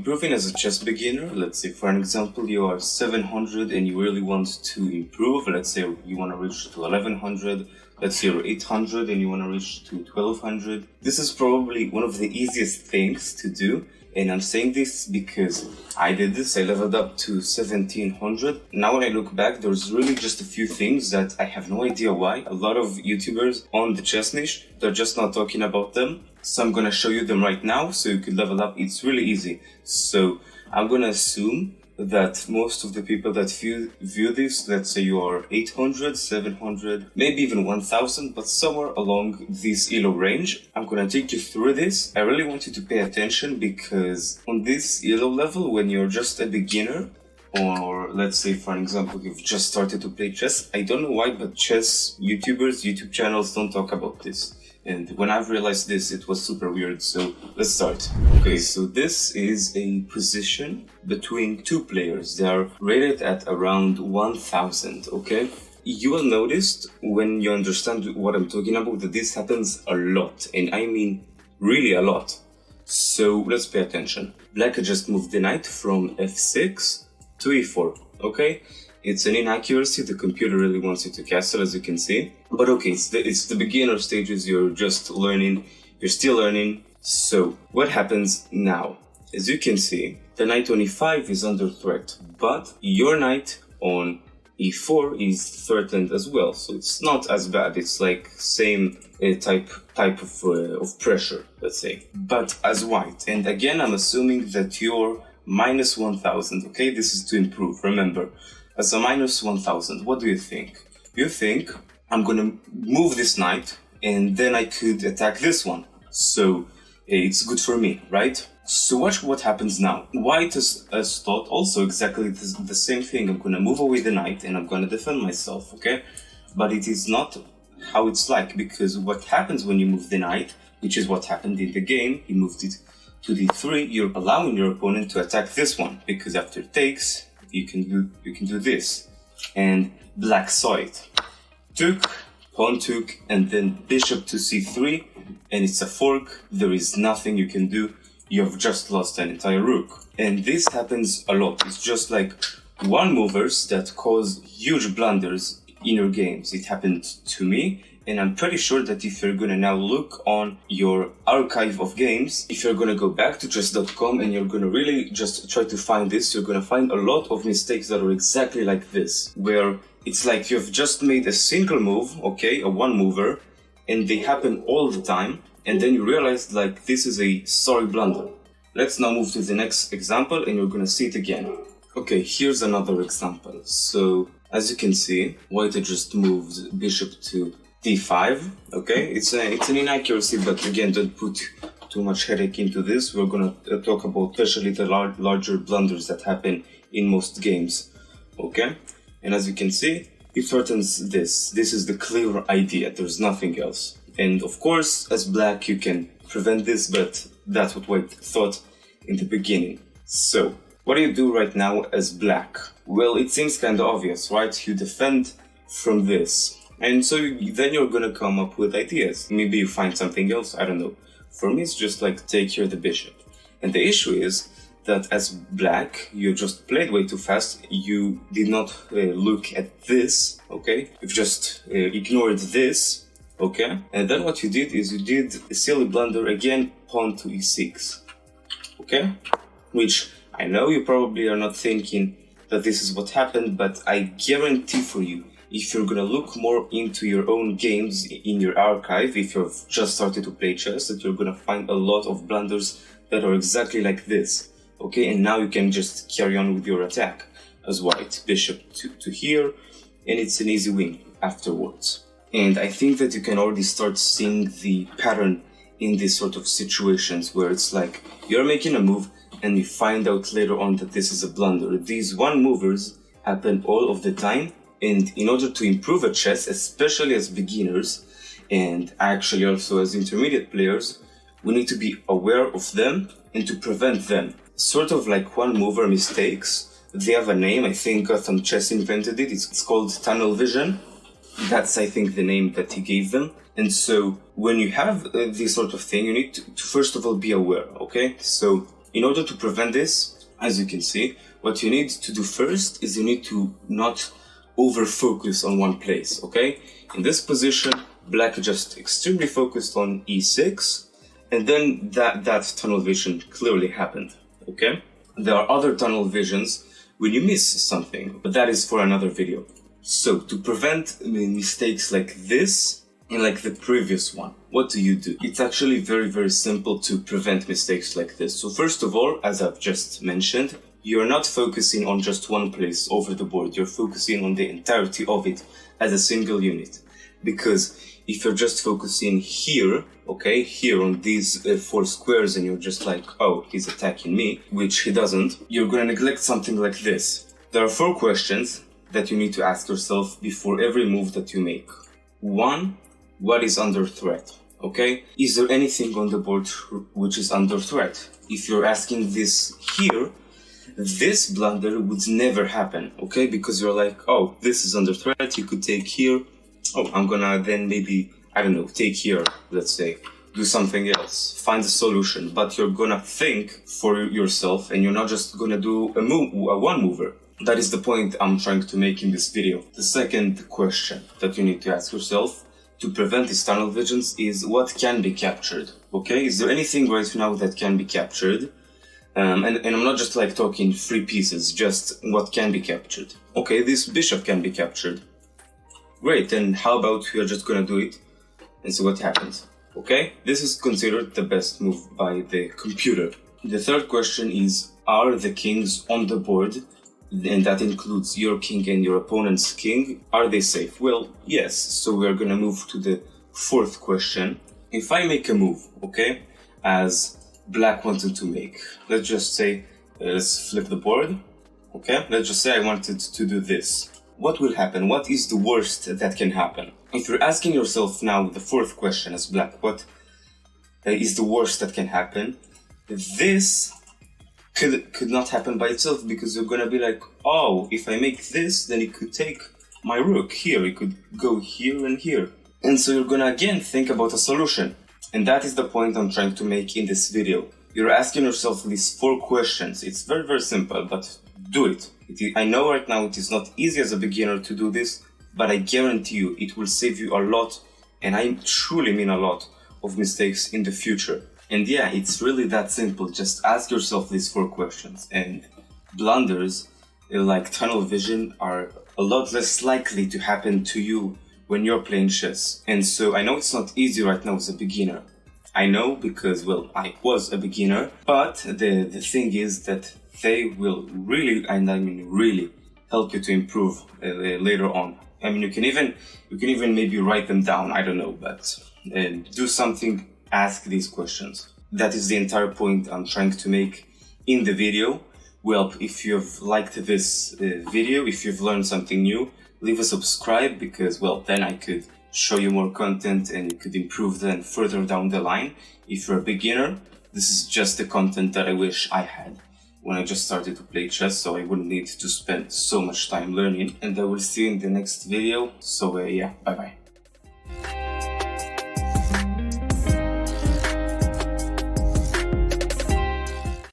improving as a chess beginner, let's say for an example you are 700 and you really want to improve, let's say you want to reach to 1100, let's say you're 800 and you want to reach to 1200. This is probably one of the easiest things to do, and I'm saying this because I did this. I leveled up to 1700. Now when I look back, there's really just a few things that I have no idea why. A lot of YouTubers on the chess niche, they're just not talking about them. So I'm gonna show you them right now so you can level up. It's really easy. So I'm gonna assume that most of the people that view this, let's say you are 800, 700, maybe even 1000, but somewhere along this Elo range. I'm gonna take you through this. I really want you to pay attention because on this Elo level, when you're just a beginner, or let's say for an example you've just started to play chess, I don't know why, but chess YouTubers, YouTube channels don't talk about this. And when I've realized this, it was super weird. So let's start. Okay, so this is a position between two players. They are rated at around 1000, okay? You will notice when you understand what I'm talking about that this happens a lot, and I mean really a lot. So let's pay attention. Black just moved the knight from f6 to e4, okay? It's an inaccuracy, the computer really wants you to castle, as you can see. But okay, it's the beginner stages, you're just learning, you're still learning. So, what happens now? As you can see, the knight on e5 is under threat, but your knight on e4 is threatened as well. So it's not as bad, it's like same type of pressure, let's say. But as white, and again I'm assuming that you're minus 1000, okay? This is to improve, remember. As a minus 1000, what do you think? You think I'm gonna move this knight and then I could attack this one. So it's good for me, right? So watch what happens now. White has thought also exactly the same thing. I'm gonna move away the knight and I'm gonna defend myself, okay? But it is not how it's like, because what happens when you move the knight, which is what happened in the game, you moved it to d3, you're allowing your opponent to attack this one, because after takes, you can do this, and black saw it. Took, pawn took, and then bishop to c3, and it's a fork. There is nothing you can do. You have just lost an entire rook, and this happens a lot. It's just like one movers that cause huge blunders in your games. It happened to me. And I'm pretty sure that if you're gonna now look on your archive of games, if you're gonna go back to chess.com and you're gonna really just try to find this, you're gonna find a lot of mistakes that are exactly like this, where it's like you've just made a single move, okay, a one mover, and they happen all the time, and then you realize like this is a sorry blunder. Let's now move to the next example and you're gonna see it again. Okay, here's another example. So as you can see, white just moved bishop to d5, okay? It's an inaccuracy, but again, don't put too much headache into this. We're gonna talk about especially the larger blunders that happen in most games, okay? And as you can see, it threatens this. This is the clear idea, there's nothing else. And of course, as black, you can prevent this, but that's what white thought in the beginning. So, what do you do right now as black? Well, it seems kind of obvious, right? You defend from this. And so then you're gonna come up with ideas. Maybe you find something else, I don't know. For me, it's just like take here the bishop. And the issue is that as black, you just played way too fast. You did not look at this, okay? You've just ignored this, okay? And then what you did is you did a silly blunder again, pawn to e6, okay? Which I know you probably are not thinking that this is what happened, but I guarantee for you, if you're gonna look more into your own games in your archive, if you've just started to play chess, that you're gonna find a lot of blunders that are exactly like this, okay? And now you can just carry on with your attack as white, bishop to here, and it's an easy win afterwards. And I think that you can already start seeing the pattern in these sort of situations where it's like you're making a move and you find out later on that this is a blunder. These one movers happen all of the time. And in order to improve at chess, especially as beginners, and actually also as intermediate players, we need to be aware of them and to prevent them. Sort of like one mover mistakes. They have a name, I think Gotham Chess invented it. It's called tunnel vision. That's, I think, the name that he gave them. And so when you have this sort of thing, you need to first of all be aware, okay? So in order to prevent this, as you can see, what you need to do first is you need to not over-focus on one place, okay? In this position, black just extremely focused on e6, and then that tunnel vision clearly happened, okay? There are other tunnel visions when you miss something, but that is for another video. So, to prevent mistakes like this, and like the previous one, what do? It's actually very simple to prevent mistakes like this. So first of all, as I've just mentioned, you're not focusing on just one place over the board, you're focusing on the entirety of it as a single unit. Because if you're just focusing here, okay, here on these 4 squares, and you're just like, oh, he's attacking me, which he doesn't, you're gonna neglect something like this. There are 4 questions that you need to ask yourself before every move that you make. 1, what is under threat? Okay? Is there anything on the board which is under threat? If you're asking this here, this blunder would never happen, okay? Because you're like, oh, this is under threat, you could take here. Oh, I'm gonna then maybe, I don't know, take here, let's say. Do something else, find a solution, but you're gonna think for yourself and you're not just gonna do a one mover. That is the point I'm trying to make in this video. The second question that you need to ask yourself to prevent these tunnel visions is what can be captured, okay? Is there anything right now that can be captured? And I'm not just like talking 3 pieces, just what can be captured. Okay, this bishop can be captured. Great, then how about we are just gonna do it and see what happens, okay? This is considered the best move by the computer. The third question is, are the kings on the board, and that includes your king and your opponent's king, are they safe? Well, yes, so we are gonna move to the 4th question. If I make a move, okay, as black wanted to make, let's just say, let's flip the board, okay, let's just say I wanted to do this. What will happen? What is the worst that can happen? If you're asking yourself now the 4th question as black, what is the worst that can happen? This could not happen by itself, because you're gonna be like, oh, if I make this, then it could take my rook here, it could go here and here. And so you're gonna again think about a solution. And that is the point I'm trying to make in this video. You're asking yourself these 4 questions. It's very simple, but do it. I know right now it is not easy as a beginner to do this, but I guarantee you it will save you a lot, and I truly mean a lot, of mistakes in the future. And yeah, it's really that simple. Just ask yourself these 4 questions, and blunders like tunnel vision are a lot less likely to happen to you when you're playing chess. And so I know it's not easy right now as a beginner. I know, because, well, I was a beginner, but the thing is that they will really, and I mean really, help you to improve later on. I mean, you can even maybe write them down, I don't know, but do something, ask these questions. That is the entire point I'm trying to make in the video. Well, if you've liked this video, if you've learned something new, leave a subscribe, because, well, then I could show you more content and you could improve then further down the line. If you're a beginner, this is just the content that I wish I had when I just started to play chess, so I wouldn't need to spend so much time learning. And I will see you in the next video. So yeah, bye bye.